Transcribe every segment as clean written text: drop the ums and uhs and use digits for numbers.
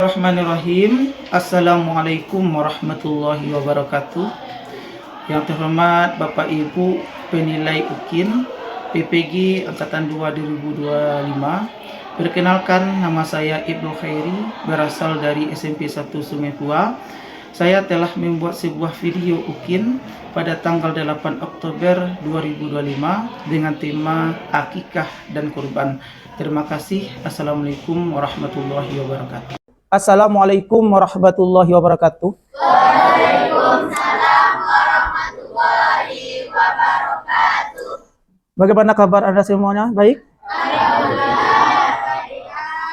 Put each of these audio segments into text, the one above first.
Bismillahirrahmanirrahim. Assalamualaikum warahmatullahi wabarakatuh. Yang terhormat Bapak Ibu penilai UKIN PPG Angkatan 2 2025. Perkenalkan, nama saya Ibnu Khairi, berasal dari SMP 1 Sungai Tua. Saya telah membuat sebuah video UKIN pada tanggal 8 Oktober 2025 dengan tema Akikah dan Kurban. Terima kasih. Assalamualaikum warahmatullahi wabarakatuh. Assalamualaikum warahmatullahi wabarakatuh. Waalaikumsalam warahmatullahi wabarakatuh. Bagaimana kabar Anda semuanya? Baik?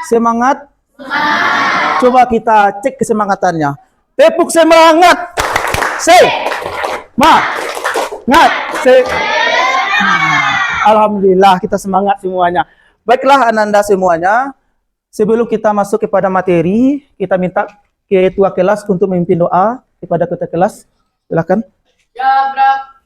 Semangat? Semangat. Coba kita cek kesemangatannya. Tepuk semangat. Alhamdulillah kita semangat semuanya. Baiklah Ananda semuanya. Sebelum kita masuk kepada materi, kita minta ketua kelas untuk memimpin doa kepada ketua kelas. Silakan. Ya, Brab.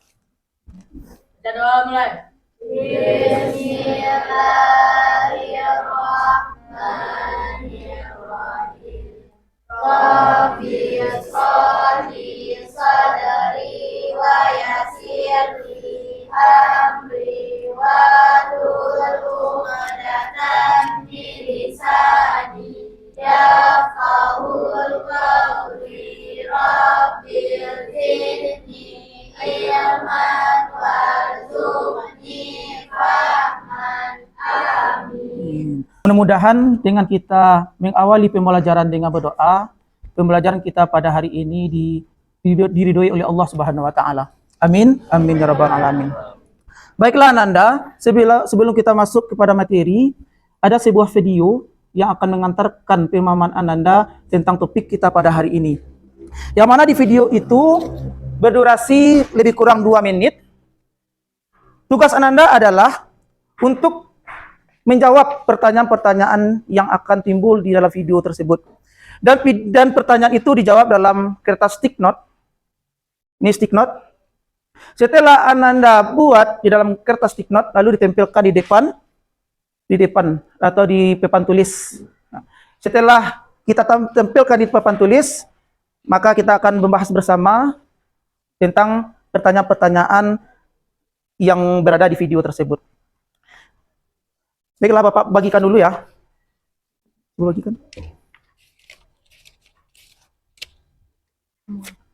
Kita doa mulai. Bismillahirrahmanirrahim. Rabbi sholli sadri wa yassirli amri wa hlul 'uqdatam min lisani yafqahul qawli. Rabbil zidni ilman warzuqni fahman. Amin. Mudah-mudahan dengan kita mengawali pembelajaran dengan berdoa, pembelajaran kita pada hari ini diridhoi oleh Allah Subhanahu wa taala. Amin. Amin ya rabbal alamin. Baiklah Ananda, sebelum kita masuk kepada materi, ada sebuah video yang akan mengantarkan pemahaman Ananda tentang topik kita pada hari ini. Yang mana di video itu berdurasi lebih kurang 2 menit. Tugas Ananda adalah untuk menjawab pertanyaan-pertanyaan yang akan timbul di dalam video tersebut. Dan pertanyaan itu dijawab dalam kertas stick note. Ini stick note. Setelah Ananda buat di dalam kertas stick note, lalu ditempelkan di depan atau di papan tulis. Nah, setelah kita tempelkan di papan tulis, maka kita akan membahas bersama tentang pertanyaan-pertanyaan yang berada di video tersebut. Baiklah Bapak, bagikan dulu ya. Bagikan.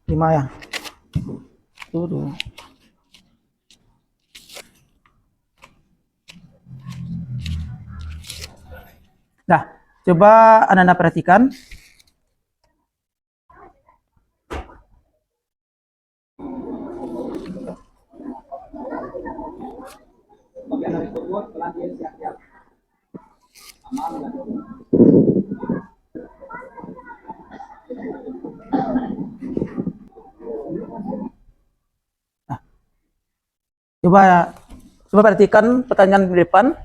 5 ya. Tuh. Nah, coba Anda perhatikan. Nah, coba perhatikan pertanyaan di depan.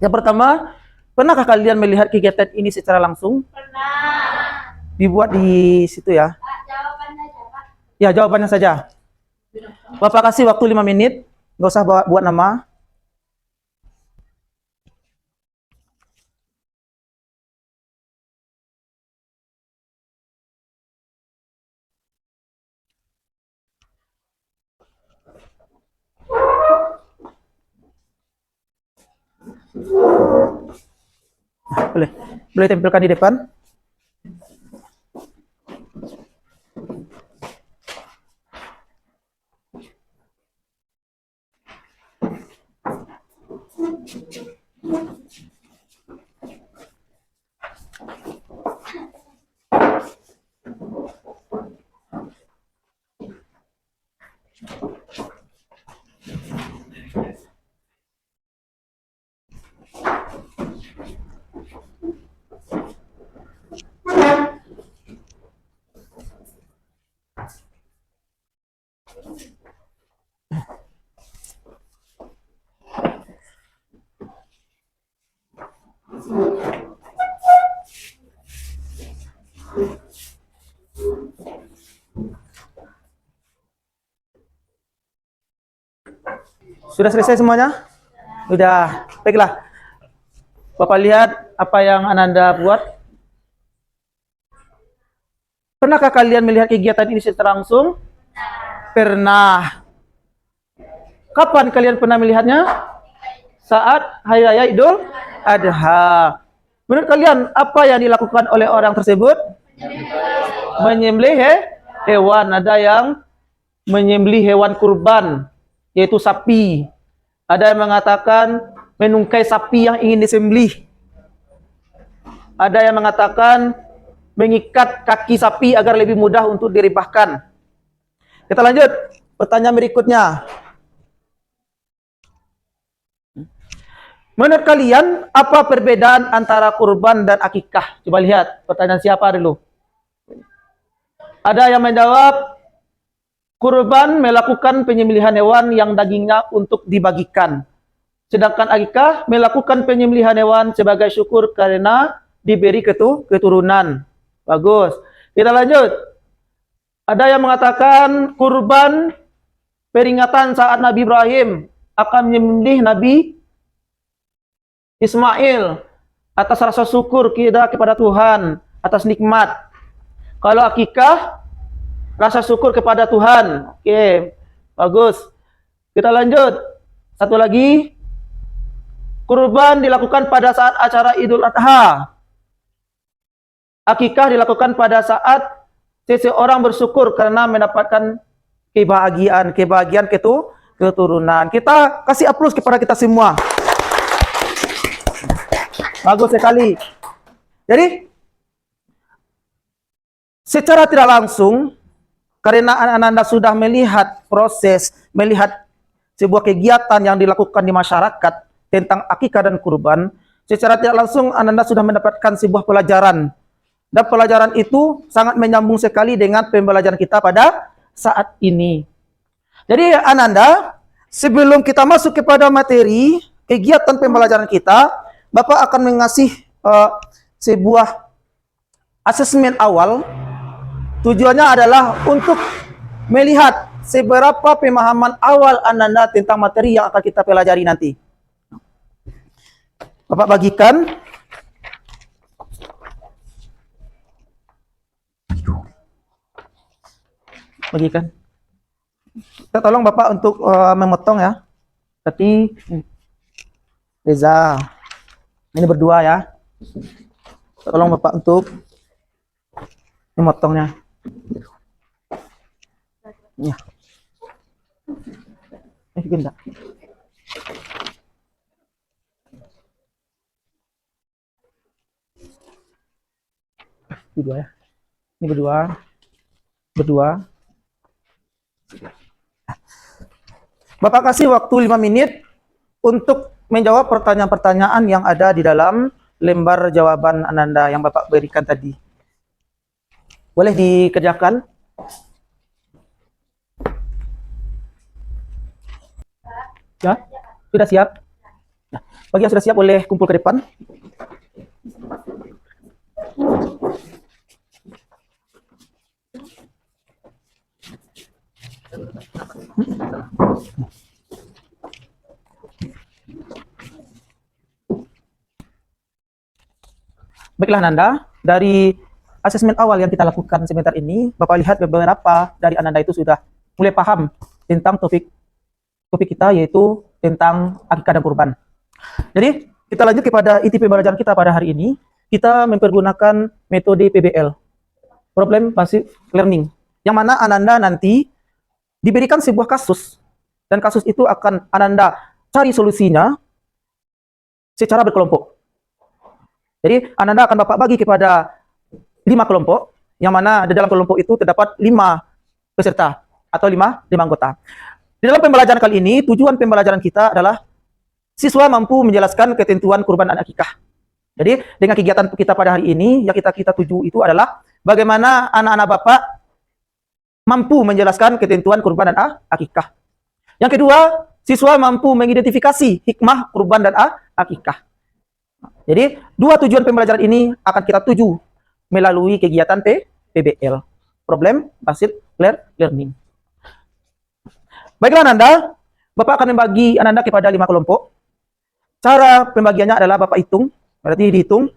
Yang pertama, pernahkah kalian melihat kegiatan ini secara langsung? Pernah. Dibuat di situ ya. Jawabannya aja, Pak. Ya, jawabannya saja. Bapak kasih waktu 5 menit. Nggak usah buat nama. Boleh tempelkan di depan. Sudah selesai semuanya? Sudah. Baiklah. Bapak lihat apa yang Ananda buat. Pernahkah kalian melihat kegiatan ini secara langsung? Pernah. Kapan kalian pernah melihatnya? Saat Hari Raya Idul Adha. Menurut kalian, apa yang dilakukan oleh orang tersebut? Menyembelih hewan. Ada yang menyembelih hewan kurban, yaitu sapi. Ada yang mengatakan menungkai sapi yang ingin disembelih. Ada yang mengatakan mengikat kaki sapi agar lebih mudah untuk diribahkan. Kita lanjut. Pertanyaan berikutnya. Menurut kalian, apa perbedaan antara kurban dan akikah? Coba lihat, pertanyaan siapa dulu? Ada yang menjawab, kurban melakukan penyembelihan hewan yang dagingnya untuk dibagikan. Sedangkan akikah melakukan penyembelihan hewan sebagai syukur karena diberi keturunan. Bagus. Kita lanjut. Ada yang mengatakan kurban peringatan saat Nabi Ibrahim akan menyembelih Nabi Ismail atas rasa syukur kita kepada Tuhan atas nikmat. Kalau akikah rasa syukur kepada Tuhan. Oke, bagus. Kita lanjut. Satu lagi. Kurban dilakukan pada saat acara Idul Adha. Akikah dilakukan pada saat seseorang bersyukur karena mendapatkan kebahagiaan keturunan. Kita kasih aplaus kepada kita semua. Bagus sekali. Jadi, secara tidak langsung, karena Anda sudah melihat proses, melihat sebuah kegiatan yang dilakukan di masyarakat tentang akikah dan kurban, secara tidak langsung Anda sudah mendapatkan sebuah pelajaran. Dan pelajaran itu sangat menyambung sekali dengan pembelajaran kita pada saat ini. Jadi, Ananda, sebelum kita masuk kepada materi kegiatan pembelajaran kita, Bapak akan mengasih sebuah asesmen awal. Tujuannya adalah untuk melihat seberapa pemahaman awal Anda tentang materi yang akan kita pelajari nanti. Bapak bagikan. Bagikan. Kita tolong Bapak untuk memotong ya. Tapi Reza. Ini berdua ya. Tolong Bapak untuk memotongnya. Ya. Genda. Berdua ya. Ini berdua. Berdua. Bapak kasih waktu 5 menit untuk menjawab pertanyaan-pertanyaan yang ada di dalam lembar jawaban Ananda yang Bapak berikan tadi. Boleh dikerjakan? Ya, sudah siap? Nah, bagi yang sudah siap boleh kumpul ke depan. Baiklah Ananda, dari asesmen awal yang kita lakukan sebentar ini, Bapak lihat beberapa dari Ananda itu sudah mulai paham tentang topik kita, yaitu tentang akikah dan kurban. Jadi, kita lanjut kepada inti pembelajaran kita pada hari ini. Kita mempergunakan metode PBL, Problem Based Learning, yang mana Ananda nanti diberikan sebuah kasus, dan kasus itu akan Ananda cari solusinya secara berkelompok. Jadi, Ananda akan Bapak bagi kepada 5 kelompok, yang mana di dalam kelompok itu terdapat 5 peserta atau 5 anggota. Di dalam pembelajaran kali ini, tujuan pembelajaran kita adalah siswa mampu menjelaskan ketentuan kurban dan akikah. Jadi, dengan kegiatan kita pada hari ini, yang kita tuju itu adalah bagaimana anak-anak Bapak mampu menjelaskan ketentuan kurban dan akikah. Yang kedua, siswa mampu mengidentifikasi hikmah kurban dan akikah. Jadi, dua tujuan pembelajaran ini akan kita tuju melalui kegiatan PBL, Problem Based Learning. Baiklah Ananda, Bapak akan membagi Ananda kepada 5 kelompok. Cara pembagiannya adalah Bapak hitung, berarti dihitung.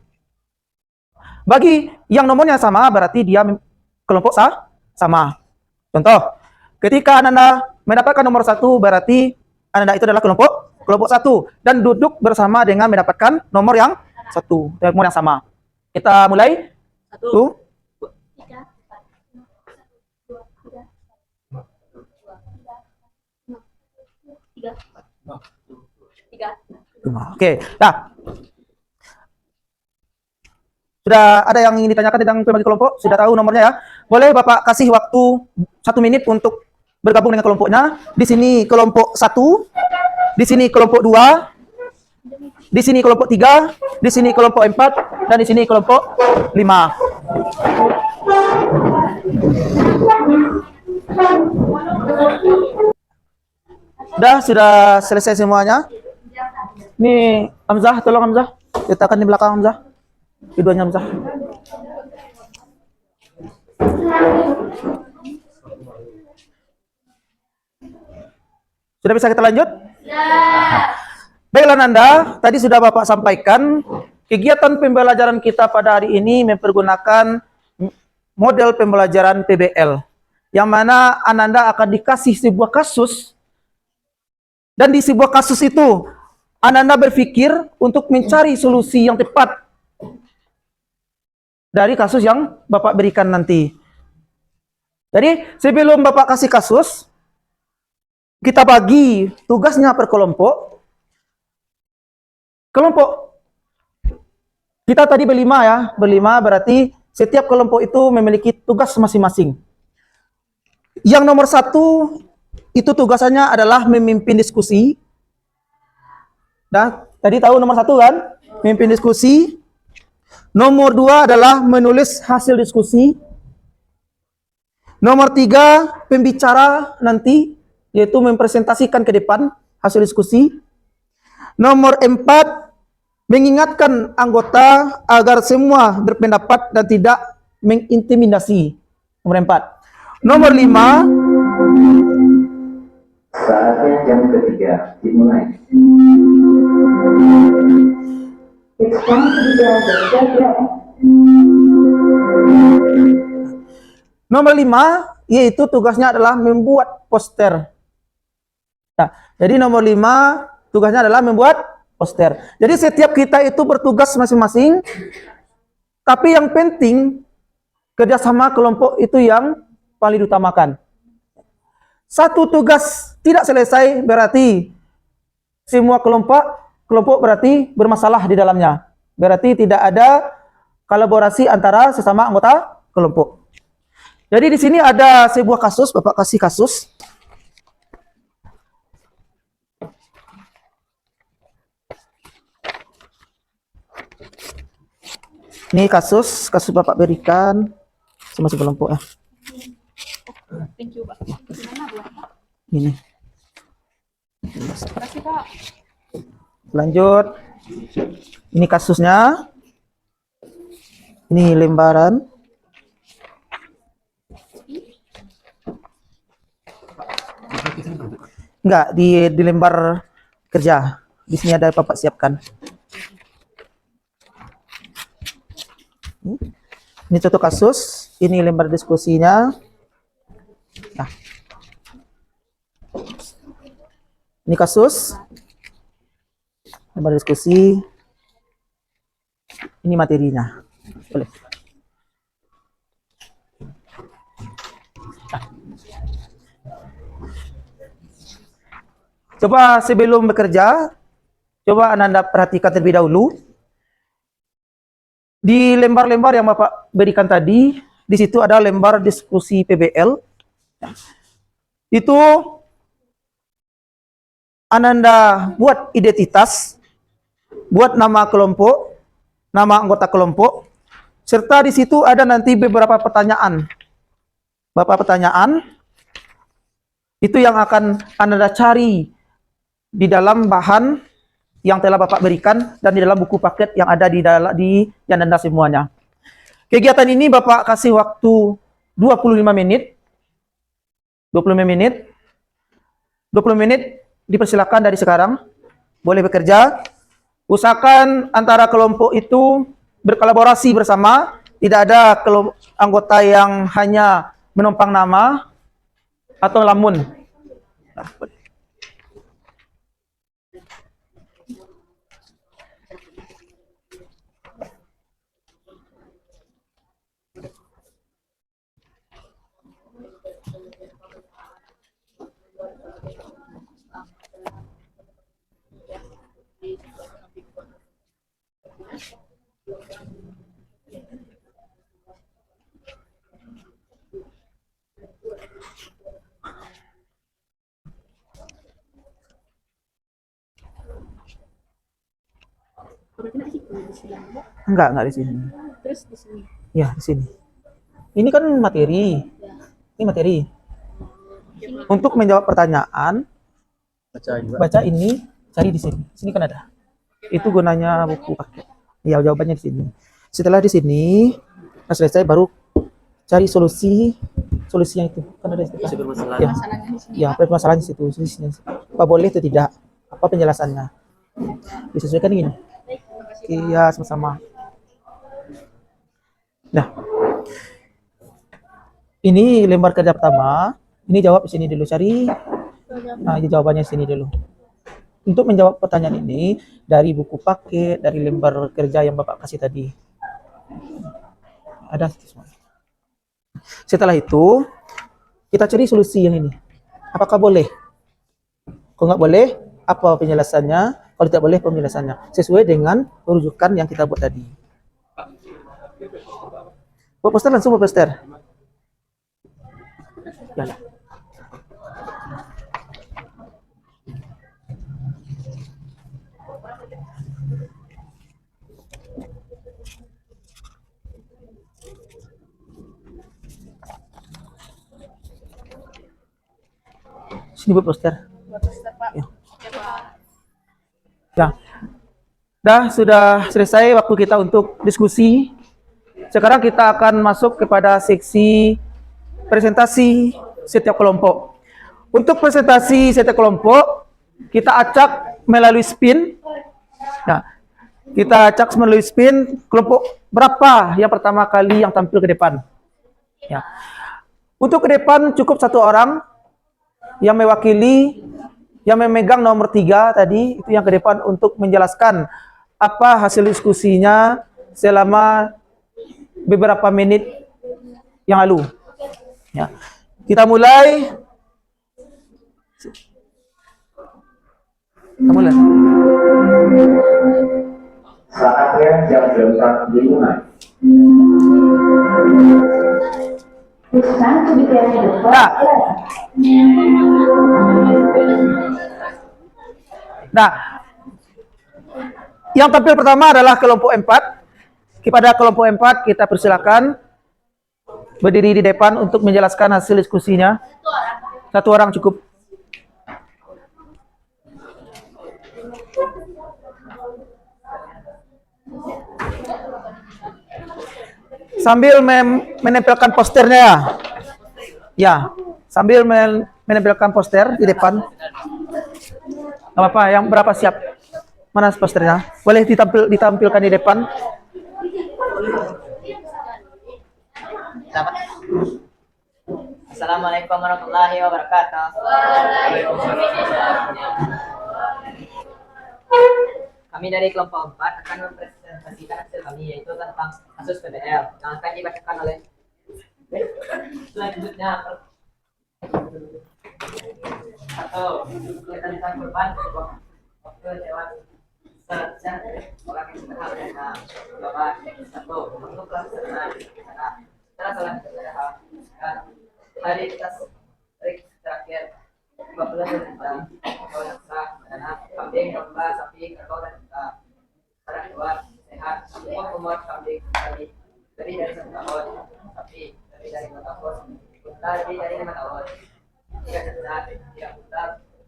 Bagi yang nomornya sama, berarti dia kelompok sama. Contoh, ketika Ananda mendapatkan nomor 1, berarti Ananda itu adalah kelompok 1 dan duduk bersama dengan mendapatkan nomor yang 1, nomor yang sama. Kita mulai. 1, 5. Oke, nah. Sudah ada yang ingin ditanyakan tentang pembagi kelompok? Sudah tahu nomornya ya? Boleh Bapak kasih waktu 1 menit untuk bergabung dengan kelompoknya. Di sini kelompok 1, di sini kelompok 2, di sini kelompok 3, di sini kelompok 4, dan di sini kelompok 5. Sudah selesai semuanya. Nih, Hamzah, tolong Hamzah. Letakkan di belakang Hamzah. Keduanya Hamzah. Sudah bisa kita lanjut? Baiklah Nanda, tadi sudah Bapak sampaikan kegiatan pembelajaran kita pada hari ini mempergunakan model pembelajaran PBL, yang mana Ananda akan dikasih sebuah kasus, dan di sebuah kasus itu Ananda berpikir untuk mencari solusi yang tepat dari kasus yang Bapak berikan nanti. Jadi sebelum Bapak kasih kasus, kita bagi tugasnya per kelompok. Kelompok kita tadi berlima berarti setiap kelompok itu memiliki tugas masing-masing. Yang nomor 1 itu tugasannya adalah memimpin diskusi. Nah, tadi tahu nomor 1 kan? Memimpin diskusi. Nomor 2 adalah menulis hasil diskusi. Nomor 3, pembicara nanti, yaitu mempresentasikan ke depan hasil diskusi. Nomor 4, mengingatkan anggota agar semua berpendapat dan tidak mengintimidasi. Nomor 4. Nomor 5, saatnya jam ketiga dimulai. Nomor 5, yaitu tugasnya adalah membuat poster. Nah, jadi nomor 5, tugasnya adalah membuat poster. Jadi setiap kita itu bertugas masing-masing, tapi yang penting kerjasama kelompok itu yang paling diutamakan. Satu tugas tidak selesai berarti semua kelompok berarti bermasalah di dalamnya. Berarti tidak ada kolaborasi antara sesama anggota kelompok. Jadi di sini ada sebuah kasus, Bapak kasih kasus. Ini kasus Bapak berikan sama kelompok ya. Thank you, Pak. Gimana, Bu? Ini. Terima kasih, Pak. Lanjut. Ini kasusnya. Ini lembaran. Enggak, di lembar kerja. Di sini ada Bapak siapkan. Ini contoh kasus. Ini lembar diskusinya. Nah. Ini kasus. Lembar diskusi. Ini materinya. Boleh. Nah. Coba sebelum bekerja, coba Anda perhatikan terlebih dahulu. Di lembar-lembar yang Bapak berikan tadi, di situ ada lembar diskusi PBL. Itu Ananda buat identitas, buat nama kelompok, nama anggota kelompok, serta di situ ada nanti beberapa pertanyaan. Beberapa pertanyaan itu yang akan Ananda cari di dalam bahan yang telah Bapak berikan dan di dalam buku paket yang ada di Ananda semuanya. Kegiatan ini Bapak kasih waktu 25 menit. 25 menit. 20 menit dipersilakan dari sekarang. Boleh bekerja. Usahakan antara kelompok itu berkolaborasi bersama Tidak ada anggota yang hanya menumpang nama atau lamun. Nah, Berarti nanti di sini. enggak di sini. Terus di sini. Ya, di sini. Ini kan materi. Ini materi. Untuk menjawab pertanyaan, baca ini, cari di sini. Sini kan ada. Itu gunanya buku paket. Ya, jawabannya di sini. Setelah di sini, selesai baru cari solusinya itu. Kan ada di situ. Ya, Masalahnya di sini. ya, permasalahan di situ, solusinya. Apa boleh atau tidak? Apa penjelasannya? Disesuaikan ini. Iya, sama-sama. Nah, ini lembar kerja pertama. Ini jawab di sini dulu, cari. Nah, ini jawabannya di sini dulu. Untuk menjawab pertanyaan ini dari buku paket, dari lembar kerja yang Bapak kasih tadi. Ada semua. Setelah itu, kita cari solusi yang ini. Apakah boleh? Kalau nggak boleh, apa penjelasannya? Kalau tidak boleh, penjelasannya. Sesuai dengan rujukan yang kita buat tadi. Buat poster langsung buat poster. Ya. Sini buat poster. Ya. Ya. Sudah selesai waktu kita untuk diskusi. Sekarang kita akan masuk kepada seksi presentasi setiap kelompok. Untuk presentasi setiap kelompok, kita acak melalui spin. Nah, kita acak melalui spin kelompok berapa yang pertama kali yang tampil ke depan. Ya. Untuk ke depan cukup satu orang yang mewakili, yang memegang nomor 3 tadi, itu yang ke depan untuk menjelaskan apa hasil diskusinya selama beberapa menit yang lalu. Ya. Kita mulai. Saatnya jam 8 dimulai. Nah, yang tampil pertama adalah kelompok 4. Kepada kelompok 4 kita persilakan berdiri di depan untuk menjelaskan hasil diskusinya. Satu orang cukup. Sambil menempelkan posternya ya. Ya, sambil menempelkan poster di depan. Gak apa-apa, yang berapa siap? Mana posternya? Boleh ditampilkan di depan. Assalamualaikum warahmatullahi wabarakatuh. Kami dari kelompok 4 akan mempresentasikan hasil kami, yaitu tentang kasus PBL yang akan dibacakan oleh selanjutnya. Atau kita tentang korban waktu lewat orang yang sudah menerima bahwa satu untuk pelaksanaan setelah salah hari kita terakhir 50 juta kalau yang sah dana kambing, domba, sapi, kerbau dan juta pada keluar sehat umur kambing dari 1 tahun, sapi dari 2 tahun, unta dari 5 tahun, tidak cacat, tidak buta,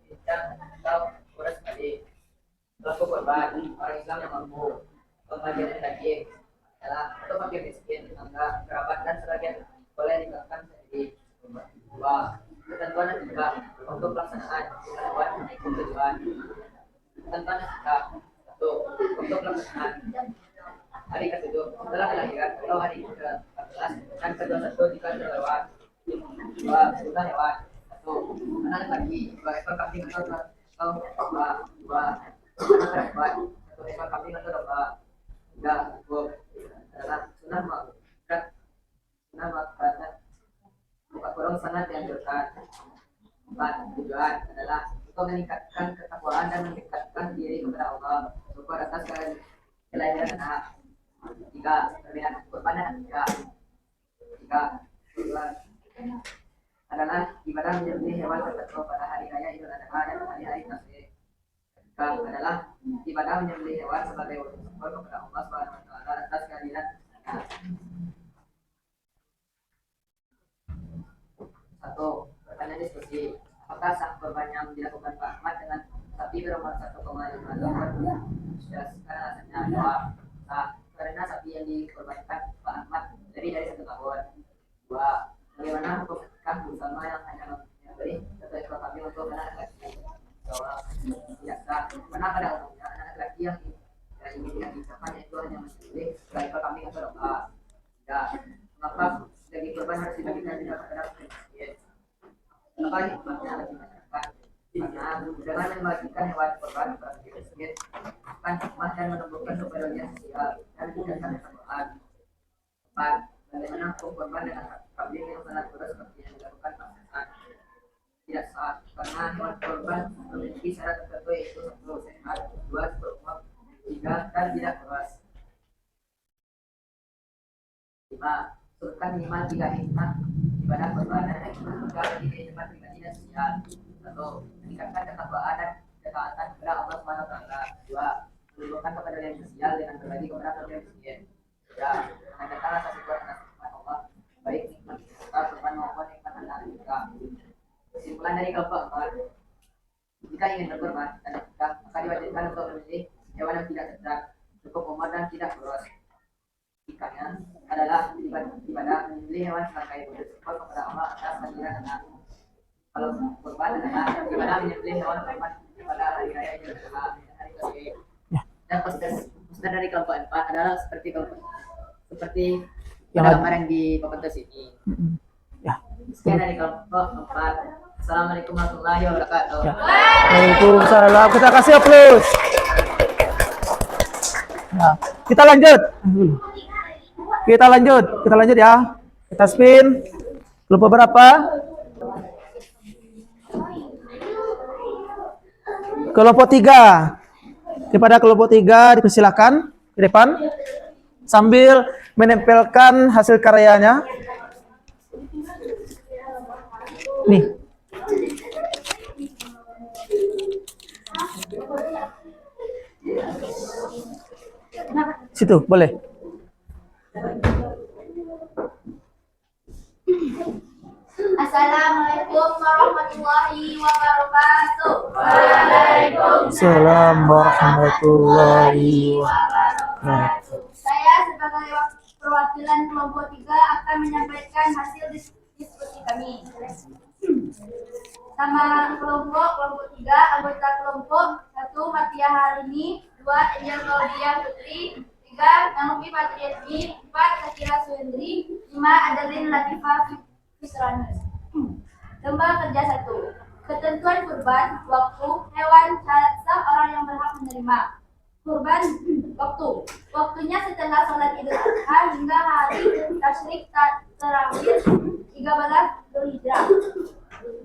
bincang atau kurang sekali. Pelaku korban orang Islam yang mampu pembagian daging adalah atau fakir miskin, tetangga, kerabat dan sebagian boleh diberikan sendiri. 2. Ketentuan dan juga untuk pelaksanaan ketentuan untuk tujuan. Ketentuan dan juga 1. Untuk pelaksanaan hari ke-7 setelah kelahiran atau hari ke-14 dan ke-21 jika terlewat. 2. Sudah hewan. 1. Anak laki, 2 ekor kambing atau dua anak perempuan, 1 ekor kambing atau domba. 3. Cukup adalah sunah makan buka kurung sangat dianjurkan. 4. Tujuan adalah untuk meningkatkan ketakwaan dan mendekatkan diri kepada Allah syukur atas kelahiran anak. 3. Perbedaan kurban dan akikah. 3. Tujuan adalah ibadah menyembelih hewan tertentu pada hari raya Idul Adha dan hari-hari tasyrik. 4. adalah ibadah menyembelih hewan sebagai wujud syukur kepada Allah Subhanahu wa taala atas kehadiran anak. 1. Pertanyaan diskusi. Apakah sah kurban yang dilakukan Pak Ahmad dengan sapi berumur 1,5 tahun? Sudah sekarang alasannya jawab sah karena sapi yang dikorbankan Pak Ahmad lebih dari 1 tahun. 2. Bagaimana hukum akikah bersama yang hanya memberi 1 ekor kambing untuk anak laki? Jawab tidak sah. Karena pada umumnya anak laki yang ingin diakikahkan itu hanya menyembelih 2 ekor kambing atau domba. Tidak. Mengapa daging kurban harus dibagikan tidak kepada miskin? Kenapa hikmahnya bagi masyarakat? Karena dengan membagikan hewan kurban kepada miskin akan hikmah dan menumbuhkan kepedulian sosial dan meningkatkan ketakwaan. 4. Bagaimana hukum kurban dengan kambing yang sangat kurus seperti yang dilakukan pasangan? Tidak sah, karena hewan kurban memiliki syarat tertentu yaitu 1. Sehat, 2. Berumur, 3. Dan tidak kurus. 5. Surutkan minimal 3 hikmah ibadah kurban dan hikmah juga bagi kehidupan pribadi dan sosial. 1. Meningkatkan ketakwaan dan ketaatan kepada Allah Subhanahu wa taala. 2. Menumbuhkan kepedulian sosial dengan berbagi kepada fakir miskin. 3. Menandakan rasa syukur atas nikmat Allah baik nikmat serta kurban maupun nikmat anak juga. Kesimpulan dari kelompok 4. Jika ingin berkurban dan akikah, maka diwajibkan untuk memilih hewan yang tidak cerdas, cukup umur dan tidak kurus. Ikannya adalah ibadah menyembelih hewan sebagai wujud syukur kepada Allah atas kehadiran anak. Kalau kurban adalah ibadah menyembelih hewan kurban pada hari raya Idul Adha, hari tasyrik. Dan proses dari kelompok 4 adalah seperti Yang gambar yang di papan ini. Ya. Sekian dari kelompok 4. Assalamualaikum warahmatullahi wabarakatuh. Ya. Waalaikumsalam. Kita kasih aplaus. Nah, kita lanjut. Kita lanjut ya. Kita spin. Kelompok berapa? Kelompok 3. Kepada kelompok 3 dipersilakan ke depan sambil menempelkan hasil karyanya. Nih. Situ, boleh. Assalamualaikum warahmatullahi wabarakatuh. Waalaikumsalam warahmatullahi wabarakatuh. Saya sebagai perwakilan kelompok 3 akan menyampaikan hasil diskusi kami. Nama kelompok 3, anggota kelompok 1 Matia Harini, 2 Angel Claudia Putri, 3 Naomi Patriatmi, 4 Sakira Suhendri, 5 Adeline Latifah Fisranus. Lomba kerja 1. Ketentuan kurban, waktu, hewan, syarat sah orang yang berhak menerima. Kurban, waktu. Waktunya setelah sholat Idul Adha hingga hari tasyrik terakhir 13 Dzulhijjah.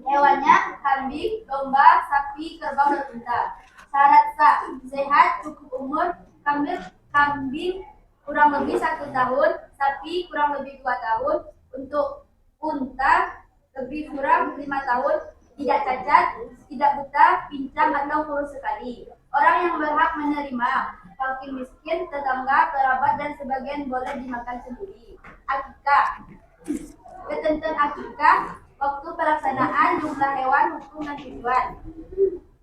Hewannya kambing, domba, sapi, kerbau, dan unta. Syarat sah, sehat, cukup umur, kambing kurang lebih 1 tahun, sapi kurang lebih 2 tahun, untuk unta lebih kurang 5 tahun, tidak cacat, tidak buta, pincang atau kurus sekali. Orang yang berhak menerima, fakir miskin, tetangga, kerabat, dan sebagian boleh dimakan sendiri. Akikah. Ketentuan akikah, waktu pelaksanaan, jumlah hewan, hukum, dan tujuan.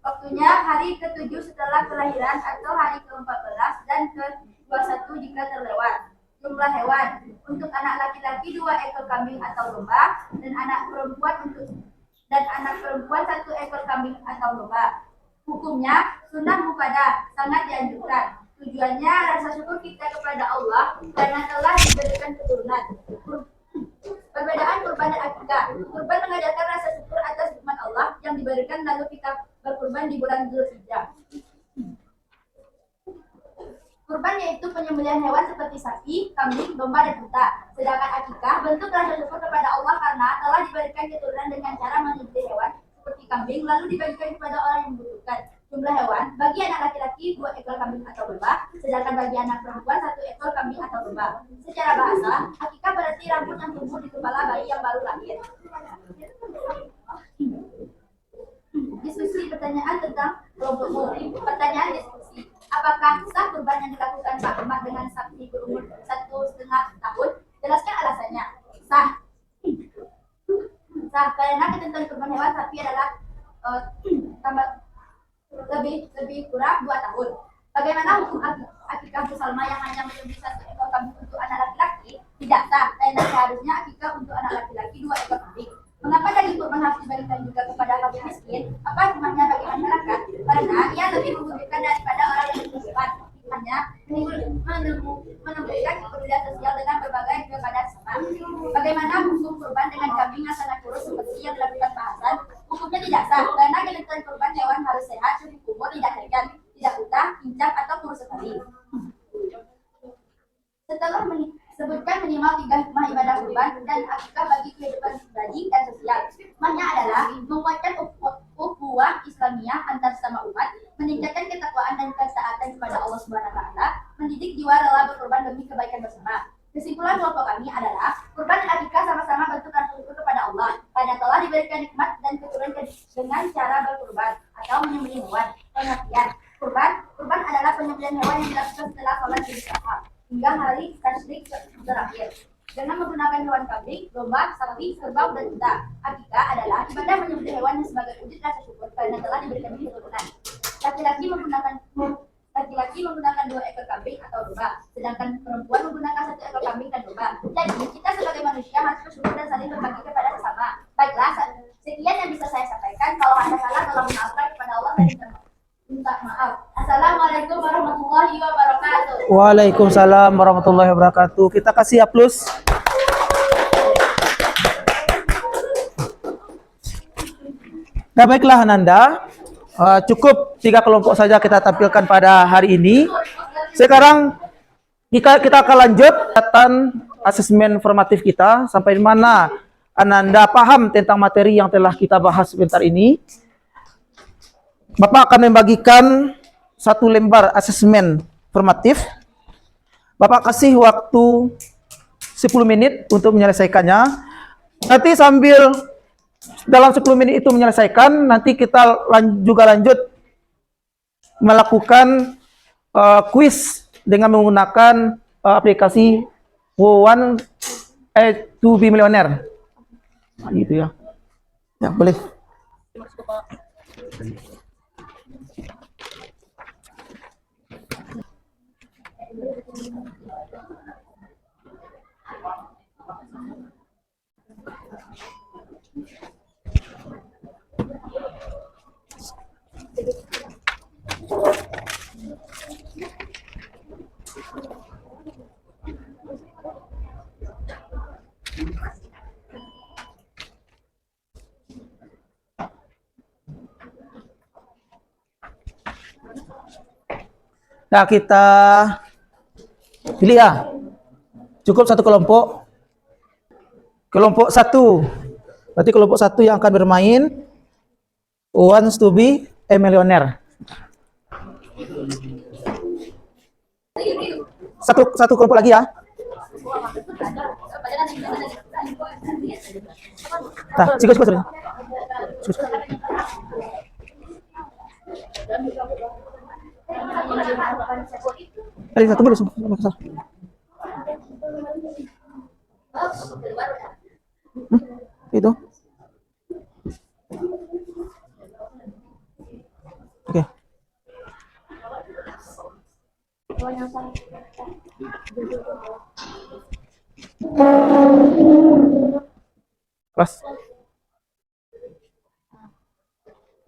Waktunya hari ke-7 setelah kelahiran atau hari ke-14 dan ke-21 jika terlewat. Jumlah hewan, untuk anak laki-laki 2 ekor kambing atau domba dan anak perempuan 1 ekor kambing atau domba. Hukumnya sunnah muqaddah, sangat dianjurkan. Tujuannya rasa syukur kita kepada Allah karena telah diberikan keturunan. Perbedaan kurban dan akikah. Kurban mengajarkan rasa syukur atas nikmat Allah yang diberikan lalu kita berkurban di bulan Dzulhijjah. Kurban yaitu penyembelihan hewan seperti sapi, kambing, domba, dan unta. Sedangkan akikah bentuk rasa syukur kepada Allah karena telah diberikan keturunan dengan cara menyembelih hewan seperti kambing lalu dibagikan kepada orang yang membutuhkan. Jumlah hewan bagi anak laki-laki 2 ekor kambing atau domba, sedangkan bagi anak perempuan 1 ekor kambing atau domba. Secara bahasa, akikah berarti rambut yang tumbuh di kepala bayi yang baru lahir. Diskusi pertanyaan tentang kelompok. Pertanyaan diskusi. Apakah sah kurban yang dilakukan Pak Ahmad dengan sapi berumur 1,5 tahun? Jelaskan alasannya. Sah. Sah karena ketentuan kurban hewan sapi adalah lebih kurang 2 tahun. Bagaimana hukum akikah Salma yang hanya menyembelih 1 ekor kambing untuk anak laki-laki? Tidak sah, karena seharusnya akikah untuk anak laki-laki 2 ekor kambing. Mengapa daging kurban harus diberikan juga kepada fakir miskin? Apa hikmahnya bagi masyarakat? Karena ia lebih membutuhkan daripada orang yang membutuhkan. Hikmahnya menumbuhkan kepedulian sosial dengan berbagai kepada sesama. Bagaimana hukum kurban dengan kambing yang sangat kurus seperti yang dilakukan Pak Hasan? Hukumnya tidak sah, karena ketentuan kurban hewan harus sehat, cukup umur, tidak cacat, tidak buta, pincang atau kurus sekali. Setelah sebutkan minimal 3 hikmah ibadah kurban dan akikah bagi kehidupan pribadi dan sosial. Hikmahnya adalah menguatkan ukhuwah Islamiyah antar sesama umat, meningkatkan ketakwaan dan ketaatan kepada Allah Subhanahu wa taala, mendidik jiwa rela berkorban demi kebaikan bersama. Kesimpulan kelompok kami adalah kurban dan akikah sama-sama bentuk rasa syukur kepada Allah karena telah diberikan nikmat dan keturunan dengan cara berkurban atau menyembelih hewan. Pengertian kurban adalah penyembelihan hewan yang dilakukan setelah sholat Idul Adha hingga hari tasyrik terakhir dengan menggunakan hewan kambing, domba, sapi, kerbau, dan unta. Akikah adalah ibadah menyembelih hewan yang sebagai wujud rasa syukur karena telah diberikan keturunan. Laki-laki menggunakan 2 ekor kambing atau domba, sedangkan perempuan menggunakan 1 ekor kambing dan domba. Jadi kita sebagai manusia harus bersyukur dan saling berbagi kepada sesama. Baiklah, sekian yang bisa saya sampaikan. Kalau ada salah, tolong maafkan kepada Allah dan minta maaf. Assalamualaikum warahmatullahi wabarakatuh. Waalaikumsalam warahmatullahi wabarakatuh. Kita kasih aplaus. Nah, baiklah Ananda. Cukup 3 kelompok saja kita tampilkan pada hari ini. Sekarang kita akan lanjut catatan asesmen formatif kita sampai di mana Ananda paham tentang materi yang telah kita bahas sebentar ini. Bapak akan membagikan 1 lembar asesmen formatif. Bapak kasih waktu 10 menit untuk menyelesaikannya. Nanti sambil dalam 10 menit itu menyelesaikan, nanti kita juga lanjut melakukan kuis dengan menggunakan aplikasi One to be Millionaire. Nah, gitu ya. Ya, boleh. Nah, kita pilih ya. Cukup 1 kelompok. Kelompok 1. Berarti kelompok 1 yang akan bermain wants to be a millionaire. Satu kelompok lagi ya. Nah, cikgu. Ada 1 boleh semua masalah. Itu. Oke. Kelas.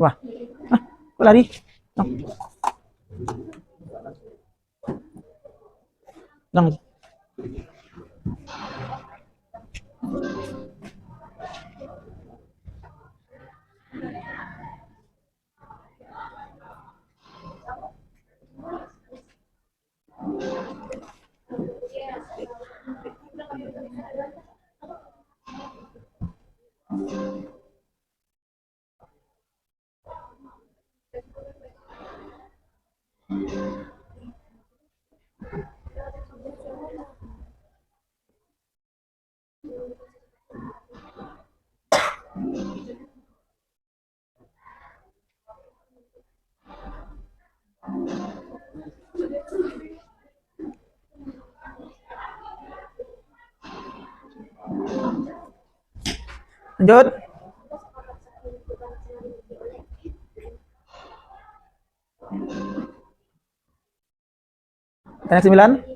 Wah. Kok lari? No. Ulang lagi. Lanjut. Yang 9.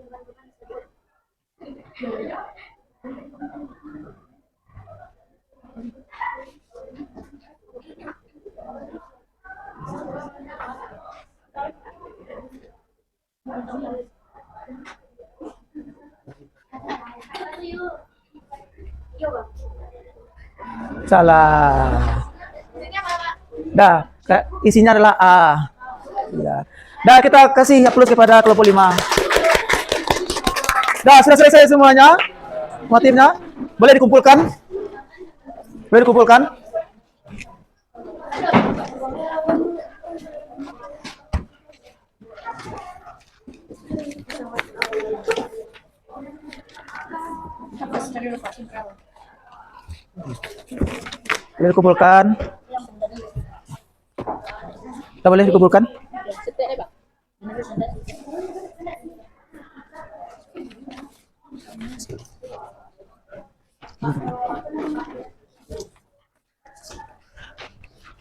Salah. Dah, isinya adalah A. Ya. Dah, kita kasih aplaus kepada kelompok 5. Dah, sudah selesai semuanya? Motifnya? Boleh dikumpulkan? Boleh dikumpulkan? Boleh dikumpulkan? Tak boleh dikumpulkan?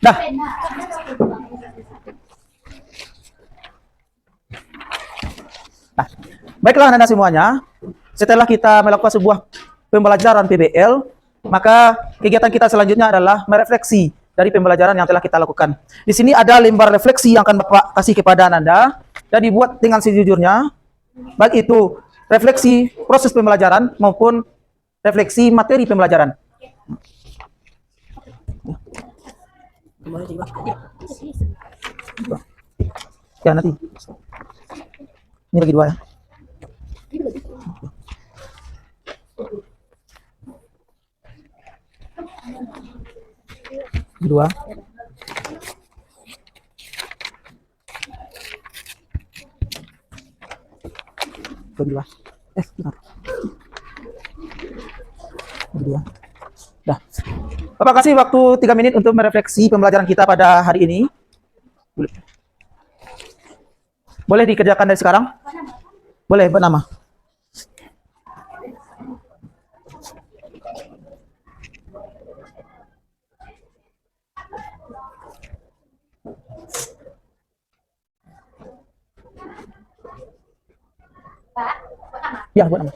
Dah. Nah, baiklah Anda semuanya. Setelah kita melakukan sebuah pembelajaran PBL, maka kegiatan kita selanjutnya adalah merefleksi dari pembelajaran yang telah kita lakukan. Di sini ada lembar refleksi yang akan Bapak kasih kepada Anda dan dibuat dengan sejujurnya, baik itu refleksi proses pembelajaran maupun refleksi materi pembelajaran. Ya, nanti. Ini lagi 2 ya. Dua. Kedua. Bentar. Kedua. Dah. Bapak kasih waktu 3 menit untuk merefleksi pembelajaran kita pada hari ini. Boleh dikerjakan dari sekarang? Boleh, bernama. Pak, buat nama. Ya, buat nama.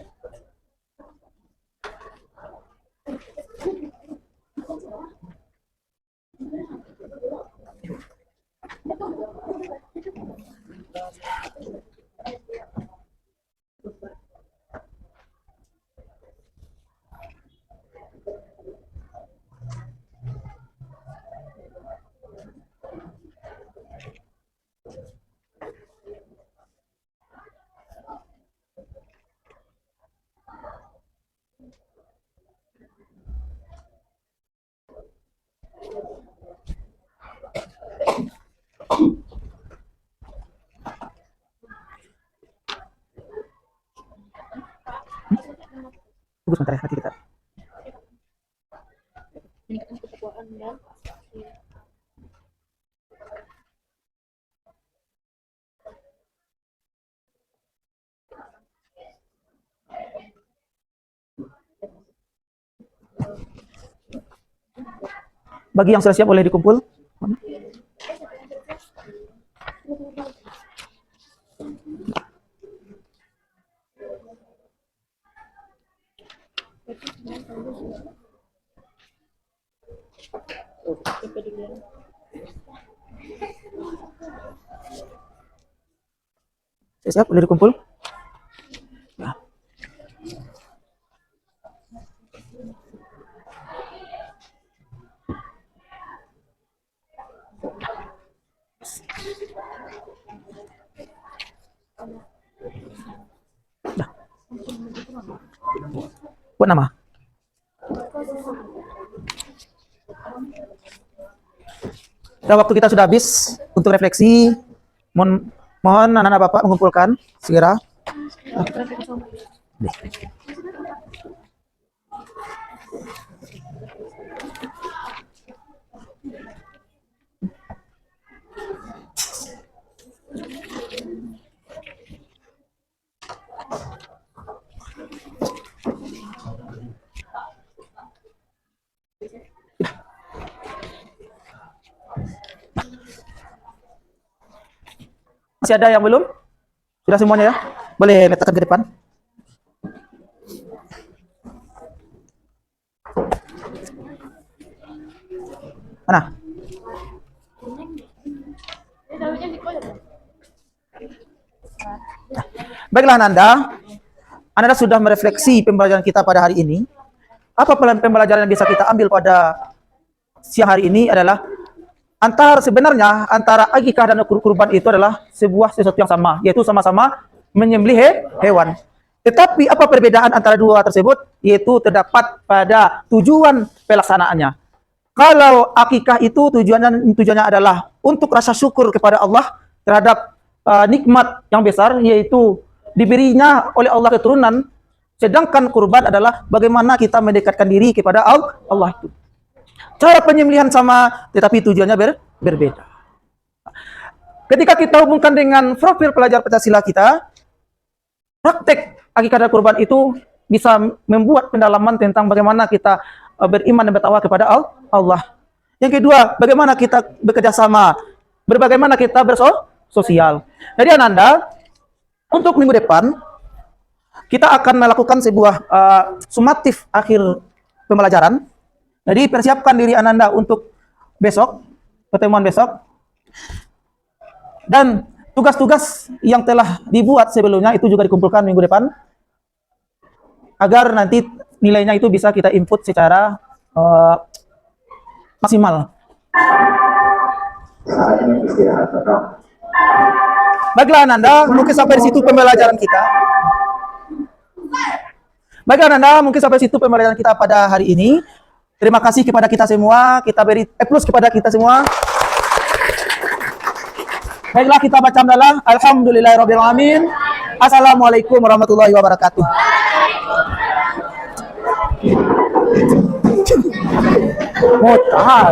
Tunggu sebentar ya, nanti kita. Meningkatkan ketakwaan dan Bagi yang sudah siap boleh dikumpul. kepedulian. Sudah siap boleh dikumpul. Nah. Buat nama. Dan waktu kita sudah habis untuk refleksi. Mohon anak-anak Bapak mengumpulkan segera. Masih ada yang belum? Sudah semuanya ya? Boleh letakkan ke depan. Mana? Baiklah Anda sudah merefleksi pembelajaran kita pada hari ini. Apa pembelajaran yang bisa kita ambil pada siang hari ini adalah sebenarnya antara akikah dan kurban itu adalah sesuatu yang sama, yaitu sama-sama menyembelih hewan. Tetapi apa perbedaan antara dua tersebut? Yaitu terdapat pada tujuan pelaksanaannya. Kalau akikah itu tujuannya adalah untuk rasa syukur kepada Allah terhadap nikmat yang besar, yaitu diberinya oleh Allah keturunan. Sedangkan kurban adalah bagaimana kita mendekatkan diri kepada Allah itu. Cara penyembelihan sama, tetapi tujuannya berbeda. Ketika kita hubungkan dengan profil pelajar Pancasila kita, praktek akikah dan kurban itu bisa membuat pendalaman tentang bagaimana kita beriman dan bertakwa kepada Allah. Yang kedua, bagaimana kita bekerja sama, bagaimana kita bersosial. Jadi Ananda, untuk minggu depan, kita akan melakukan sebuah sumatif akhir pembelajaran. Jadi persiapkan diri Ananda untuk besok, pertemuan besok. Dan tugas-tugas yang telah dibuat sebelumnya itu juga dikumpulkan minggu depan. Agar nanti nilainya itu bisa kita input secara maksimal. Saatnya istirahat tetap. Baiklah Ananda, mungkin sampai di situ pembelajaran kita. Baiklah Ananda, mungkin sampai situ pembelajaran kita pada hari ini. Terima kasih kepada kita semua. Kita beri plus kepada kita semua. Baiklah, kita baca hamdalah. Alhamdulillahirabbil alamin. Assalamualaikum warahmatullahi wabarakatuh. Mutahal.